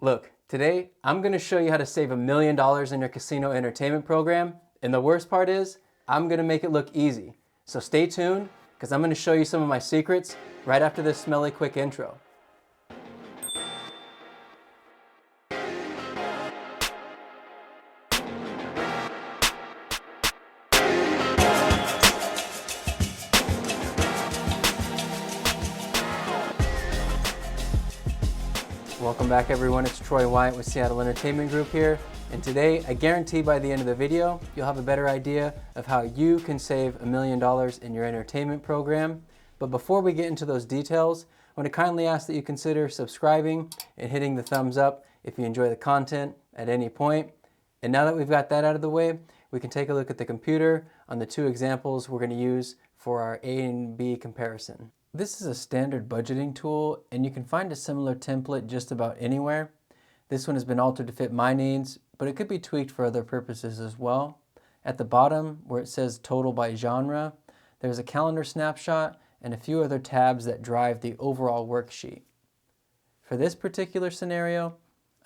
Look, today I'm going to show you how to save $1 million in your casino entertainment program. And the worst part is, I'm going to make it look easy. So stay tuned, because I'm going to show you some of my secrets right after this smelly quick intro. Welcome back everyone, it's Troy Wyatt with Seattle Entertainment Group here. And today, I guarantee by the end of the video, you'll have a better idea of how you can save $1 million in your entertainment program. But before we get into those details, I want to kindly ask that you consider subscribing and hitting the thumbs up if you enjoy the content at any point. And now that we've got that out of the way, we can take a look at the computer on the two examples we're going to use for our A and B comparison. This is a standard budgeting tool, and you can find a similar template just about anywhere. This one has been altered to fit my needs, but it could be tweaked for other purposes as well. At the bottom, where it says total by genre, there's a calendar snapshot and a few other tabs that drive the overall worksheet. For this particular scenario,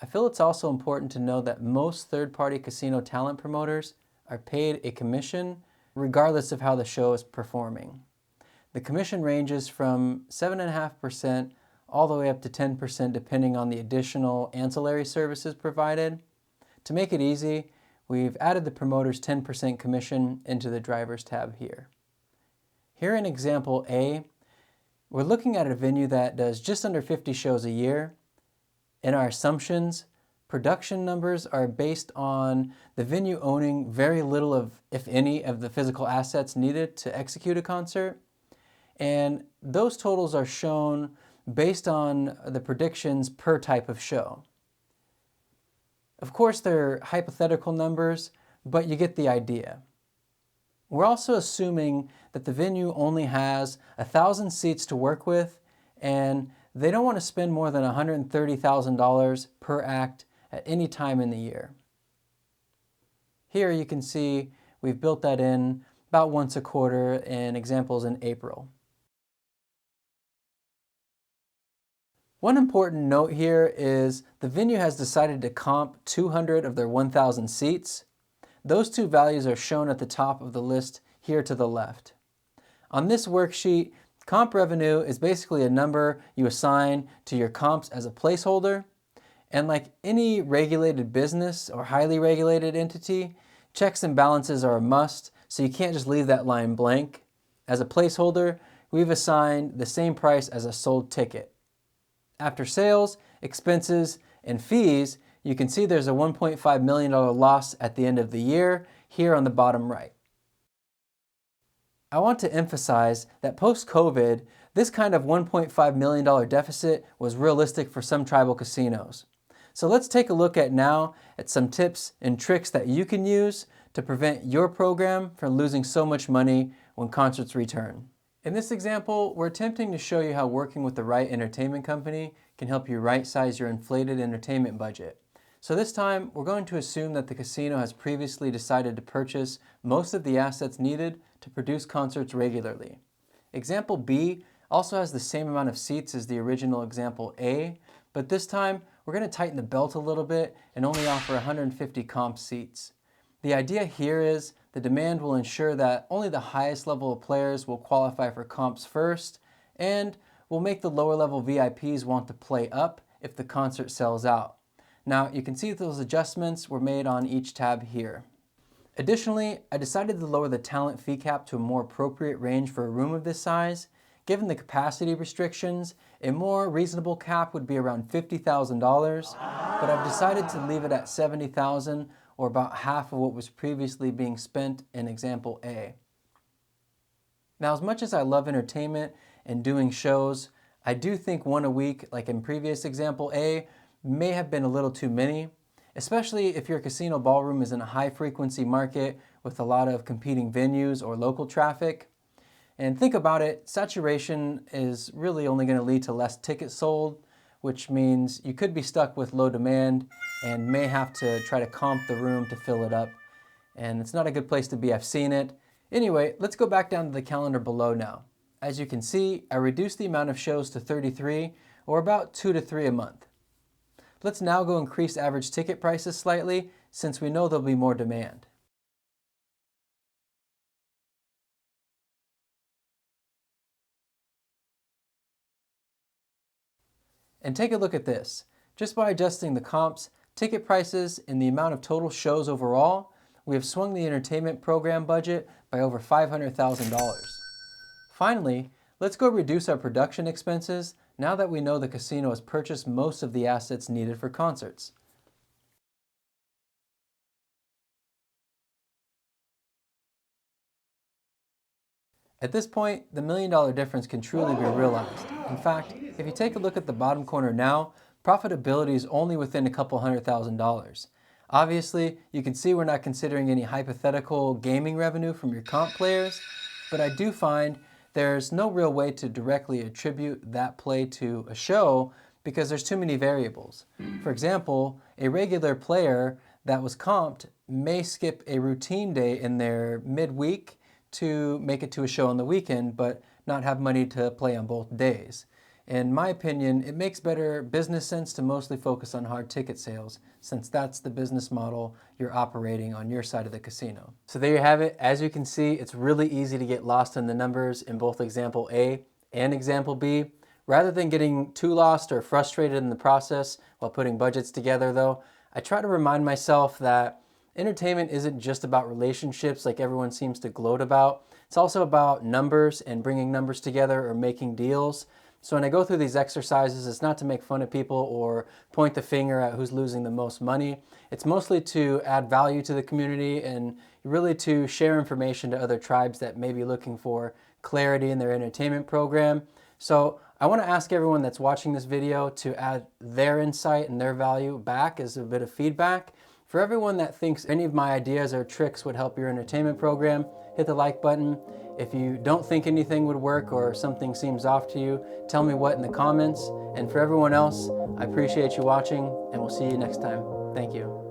I feel it's also important to know that most third-party casino talent promoters are paid a commission regardless of how the show is performing. The commission ranges from 7.5% all the way up to 10% depending on the additional ancillary services provided. To make it easy, we've added the promoter's 10% commission into the drivers tab here. Here in example A, we're looking at a venue that does just under 50 shows a year. In our assumptions, production numbers are based on the venue owning very little of, if any, of the physical assets needed to execute a concert. And those totals are shown based on the predictions per type of show. Of course, they're hypothetical numbers, but you get the idea. We're also assuming that the venue only has 1,000 seats to work with, and they don't want to spend more than $130,000 per act at any time in the year. Here you can see we've built that in about once a quarter in examples in April. One important note here is the venue has decided to comp 200 of their 1,000 seats. Those two values are shown at the top of the list here to the left. On this worksheet, comp revenue is basically a number you assign to your comps as a placeholder. And like any regulated business or highly regulated entity, checks and balances are a must, so you can't just leave that line blank. As a placeholder, we've assigned the same price as a sold ticket. After sales, expenses, and fees, you can see there's a $1.5 million loss at the end of the year here on the bottom right. I want to emphasize that post-COVID, this kind of $1.5 million deficit was realistic for some tribal casinos. So let's take a look now at some tips and tricks that you can use to prevent your program from losing so much money when concerts return. In this example, we're attempting to show you how working with the right entertainment company can help you right-size your inflated entertainment budget. So this time, we're going to assume that the casino has previously decided to purchase most of the assets needed to produce concerts regularly. Example B also has the same amount of seats as the original example A, but this time, we're going to tighten the belt a little bit and only offer 150 comp seats. The idea here is the demand will ensure that only the highest level of players will qualify for comps first, and will make the lower level VIPs want to play up if the concert sells out. Now, you can see those adjustments were made on each tab here. Additionally, I decided to lower the talent fee cap to a more appropriate range for a room of this size. Given the capacity restrictions, a more reasonable cap would be around $50,000, but I've decided to leave it at $70,000, or about half of what was previously being spent in example A. Now, as much as I love entertainment and doing shows, I do think one a week, like in previous example A, may have been a little too many, especially if your casino ballroom is in a high-frequency market with a lot of competing venues or local traffic. And think about it, saturation is really only going to lead to less tickets sold, which means you could be stuck with low demand and may have to try to comp the room to fill it up. And it's not a good place to be, I've seen it. Anyway, let's go back down to the calendar below now. As you can see, I reduced the amount of shows to 33, or about 2 to 3 a month. Let's now go increase average ticket prices slightly since we know there'll be more demand. And take a look at this. Just by adjusting the comps, ticket prices, and the amount of total shows overall, we have swung the entertainment program budget by over $500,000. Finally, let's go reduce our production expenses now that we know the casino has purchased most of the assets needed for concerts. At this point, the $1 million difference can truly be realized. In fact, if you take a look at the bottom corner now, profitability is only within a couple $100,000. Obviously, you can see we're not considering any hypothetical gaming revenue from your comp players, but I do find there's no real way to directly attribute that play to a show because there's too many variables. For example, a regular player that was comped may skip a routine day in their midweek to make it to a show on the weekend, but not have money to play on both days. In my opinion, it makes better business sense to mostly focus on hard ticket sales, since that's the business model you're operating on your side of the casino. So there you have it. As you can see, it's really easy to get lost in the numbers in both example A and example B. Rather than getting too lost or frustrated in the process while putting budgets together though, I try to remind myself that entertainment isn't just about relationships like everyone seems to gloat about. It's also about numbers and bringing numbers together or making deals. So when I go through these exercises, it's not to make fun of people or point the finger at who's losing the most money. It's mostly to add value to the community and really to share information to other tribes that may be looking for clarity in their entertainment program. So I want to ask everyone that's watching this video to add their insight and their value back as a bit of feedback. For everyone that thinks any of my ideas or tricks would help your entertainment program, hit the like button. If you don't think anything would work or something seems off to you, tell me what in the comments. And for everyone else, I appreciate you watching and we'll see you next time. Thank you.